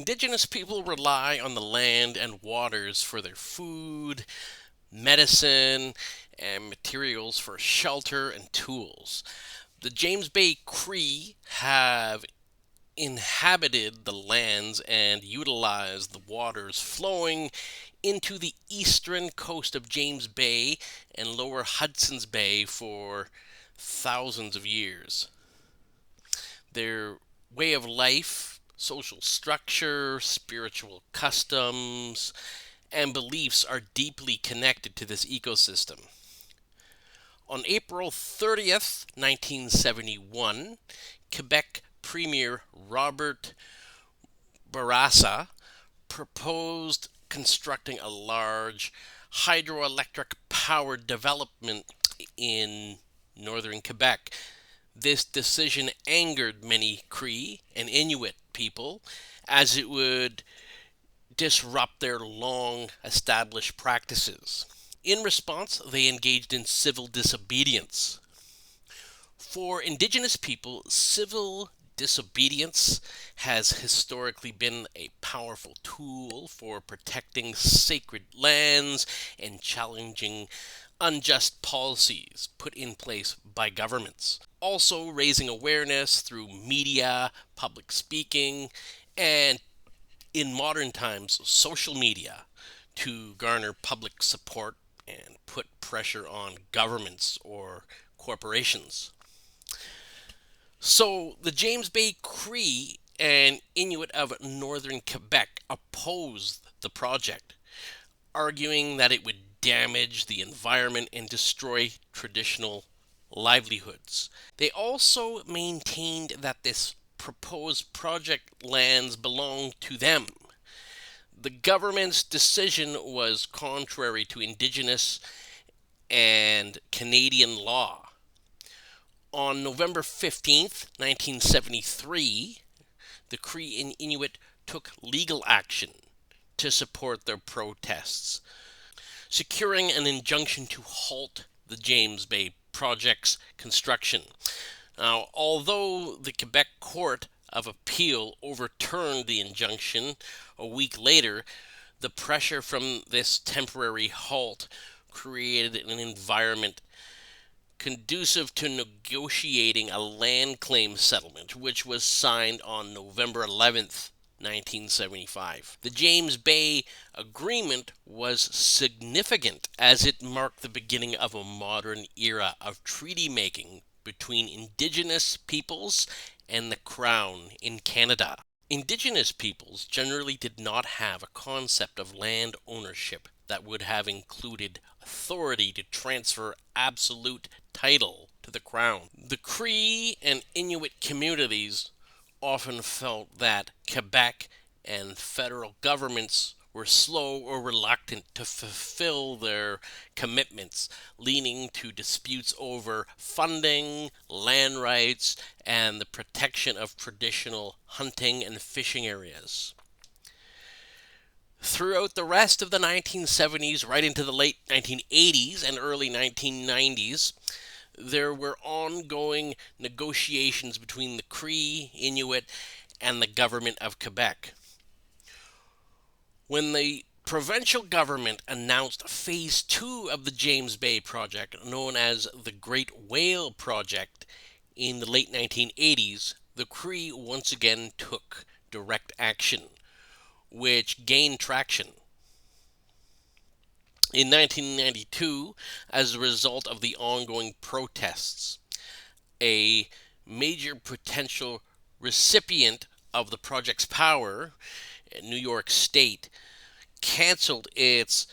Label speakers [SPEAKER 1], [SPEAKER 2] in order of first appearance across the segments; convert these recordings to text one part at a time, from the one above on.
[SPEAKER 1] Indigenous people rely on the land and waters for their food, medicine, and materials for shelter and tools. The James Bay Cree have inhabited the lands and utilized the waters flowing into the eastern coast of James Bay and lower Hudson's Bay for thousands of years. Their way of life, social structure, spiritual customs, and beliefs are deeply connected to this ecosystem. On April 30th, 1971, Quebec Premier Robert Bourassa proposed constructing a large hydroelectric power development in northern Quebec. This decision angered many Cree and Inuit people as it would disrupt their long established practices. In response, they engaged in civil disobedience. For Indigenous people, civil disobedience has historically been a powerful tool for protecting sacred lands and challenging unjust policies put in place by governments. Also, raising awareness through media, public speaking, and in modern times, social media to garner public support and put pressure on governments or corporations. So the James Bay Cree and Inuit of northern Quebec opposed the project, arguing that it would damage the environment and destroy traditional livelihoods. They also maintained that this proposed project lands belonged to them. The government's decision was contrary to Indigenous and Canadian law. On November 15th, 1973, the Cree and Inuit took legal action to support their protests, securing an injunction to halt the James Bay project's construction. Now, although the Quebec Court of Appeal overturned the injunction a week later, the pressure from this temporary halt created an environment conducive to negotiating a land claim settlement, which was signed on November 11th, 1975. The James Bay Agreement was significant as it marked the beginning of a modern era of treaty making between Indigenous peoples and the Crown in Canada. Indigenous peoples generally did not have a concept of land ownership that would have included authority to transfer absolute title to the Crown. The Cree and Inuit communities often felt that Quebec and federal governments were slow or reluctant to fulfill their commitments, leading to disputes over funding, land rights, and the protection of traditional hunting and fishing areas. Throughout the rest of the 1970s, right into the late 1980s and early 1990s, there were ongoing negotiations between the Cree, Inuit, and the government of Quebec. When the provincial government announced Phase 2 of the James Bay project, known as the Great Whale Project, in the late 1980s, the Cree once again took direct action, which gained traction. In 1992, as a result of the ongoing protests, a major potential recipient of the project's power, New York State, canceled its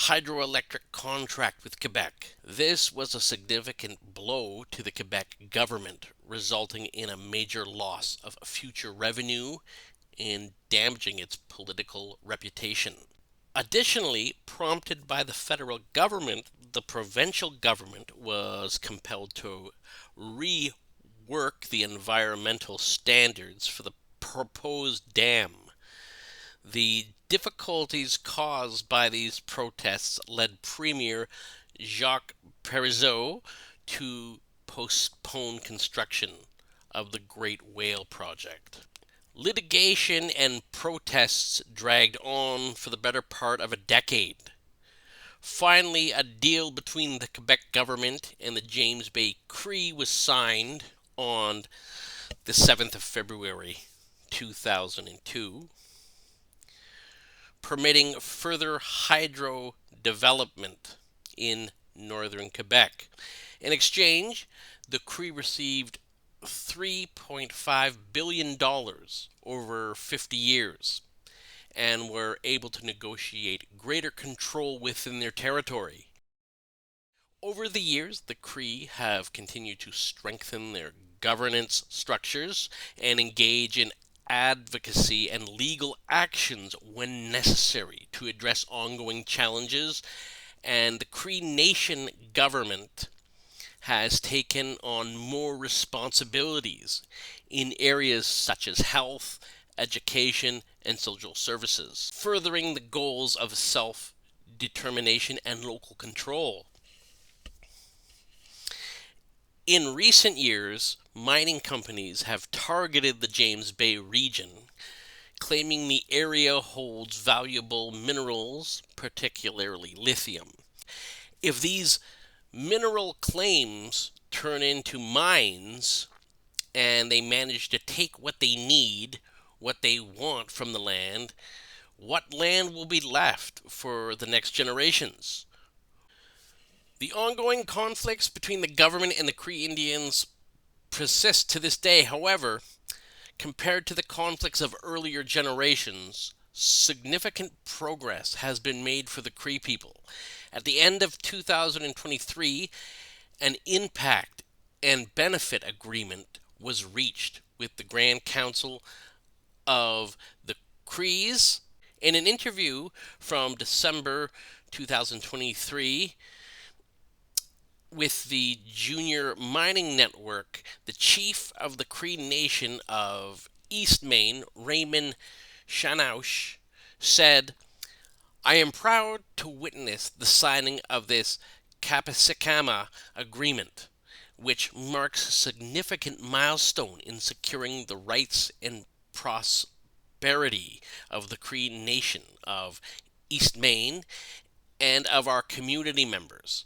[SPEAKER 1] hydroelectric contract with Quebec. This was a significant blow to the Quebec government, resulting in a major loss of future revenue and damaging its political reputation. Additionally, prompted by the federal government, the provincial government was compelled to rework the environmental standards for the proposed dam. The difficulties caused by these protests led Premier Jacques Parizeau to postpone construction of the Great Whale Project. Litigation and protests dragged on for the better part of a decade. Finally, a deal between the Quebec government and the James Bay Cree was signed on the 7th of February 2002, permitting further hydro development in northern Quebec. In exchange, the Cree received $3.5 billion over 50 years and were able to negotiate greater control within their territory. Over the years, the Cree have continued to strengthen their governance structures and engage in advocacy and legal actions when necessary to address ongoing challenges, and the Cree Nation government has taken on more responsibilities in areas such as health, education, and social services, furthering the goals of self determination and local control. In recent years, mining companies have targeted the James Bay region, claiming the area holds valuable minerals, particularly lithium. If these mineral claims turn into mines and they manage to take what they need, what they want from the land, what land will be left for the next generations? The ongoing conflicts between the government and the Cree Indians persist to this day. However, compared to the conflicts of earlier generations, significant progress has been made for the Cree people. At the end of 2023, an impact and benefit agreement was reached with the Grand Council of the Crees. In an interview from December 2023 with the Junior Mining Network, the chief of the Cree Nation of East Main, Raymond Shanaush, said, "I am proud to witness the signing of this Kapasakama agreement, which marks a significant milestone in securing the rights and prosperity of the Cree Nation of East Main and of our community members.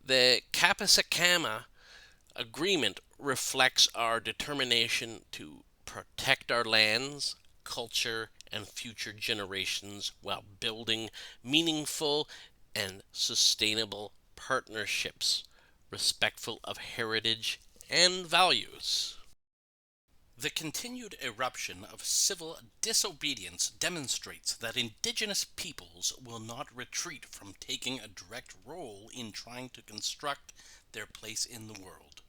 [SPEAKER 1] The Kapasakama agreement reflects our determination to protect our lands, culture, and future generations while building meaningful and sustainable partnerships respectful of heritage and values."
[SPEAKER 2] The continued eruption of civil disobedience demonstrates that Indigenous peoples will not retreat from taking a direct role in trying to construct their place in the world.